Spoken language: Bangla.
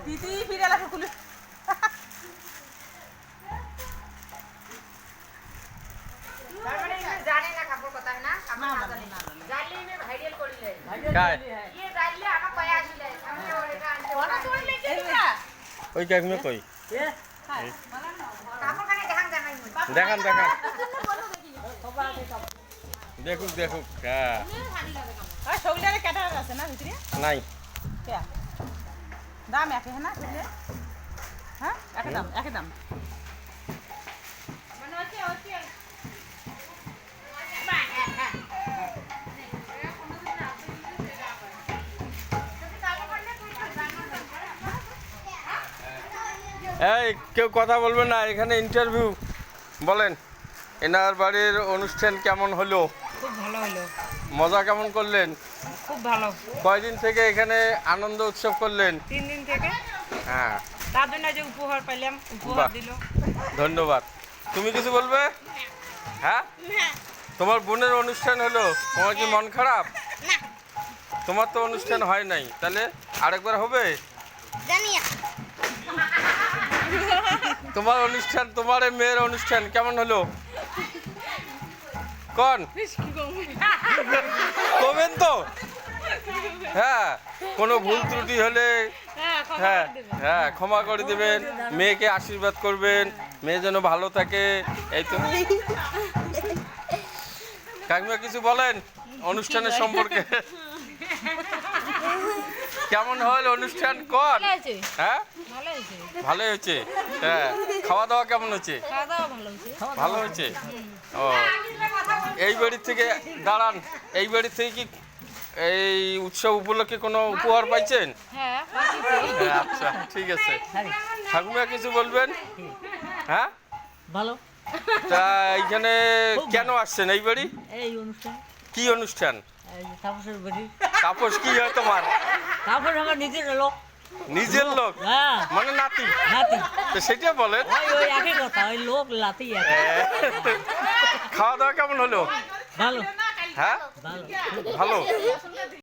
তিতি ফিরে এলাকা খুলে জানে না কাপড় কথা না কাপড় না জানে জানলে মে ভাইরাল করিলে काय ये জানলে আমার পায়া আসলে আমি ওটা আনতে ওনা তোর লেকে দিবা ওই কাক মে কই কাপড় কানে দেখান জানাই দেখান দেখান দেখুক দেখুক হ্যাঁ ওই সগলিয়ারে কাটা আছে না ভিতরে নাই কে দাম একে না সগলিয়া হ্যাঁ একে দাম মানে হচ্ছে হচ্ছে এই কেউ কথা বলবেন না এখানে ইন্টারভিউ বলেন এনার বাড়ির অনুষ্ঠান কেমন হলো খুব ভালো হলো মজা কেমন করলেন খুব ভালো কয়দিন থেকে এখানে আনন্দ উৎসব করলেন 3 দিন থেকে হ্যাঁ তার জন্য যে উপহার পেলাম বাহ। উপহার দিল ধন্যবাদ তুমি কিছু বলবে হ্যাঁ তোমার বোনের অনুষ্ঠান হলো তোমার কি মন খারাপ তোমার তো অনুষ্ঠান হয় নাই তাহলে আরেকবার হবে তোমার অনুষ্ঠান তোমার এই মেয়ের অনুষ্ঠান কেমন হলো কোন কমেন তো হ্যাঁ কোনো ভুল ত্রুটি হলে হ্যাঁ হ্যাঁ ক্ষমা করে দেবেন মেয়েকে আশীর্বাদ করবেন মেয়ে যেন ভালো থাকে এই তো কাকিমা কিছু বলেন অনুষ্ঠানের সম্পর্কে কেমন হল অনুষ্ঠান কর হ্যাঁ ভালো হয়েছে হ্যাঁ খাওয়া দাওয়া কেমন হচ্ছে ভালো হয়েছে ও এই বাড়ি থেকে দাঁড়ান এই বাড়ি থেকে কি এই উৎসব উপলক্ষে কোনো উপহার পাইছেন হ্যাঁ আচ্ছা ঠিক আছে ঠাকুমা কিছু বলবেন হ্যাঁ ভালো তা এইখানে কেন আসছেন এই বাড়ি এই অনুষ্ঠান কি অনুষ্ঠান এই যে তাপসের বাড়ি তাপস কি হয় তোমার তাপস আমার নিজের লোক নিজের লোক হ্যাঁ মানে নাতি নাতি তো সেটা বলেন ওই একই কথা ওই লোক লাতি একই খাওয়া দাওয়া কেমন হলো ভালো হ্যাঁ ভালো ভালো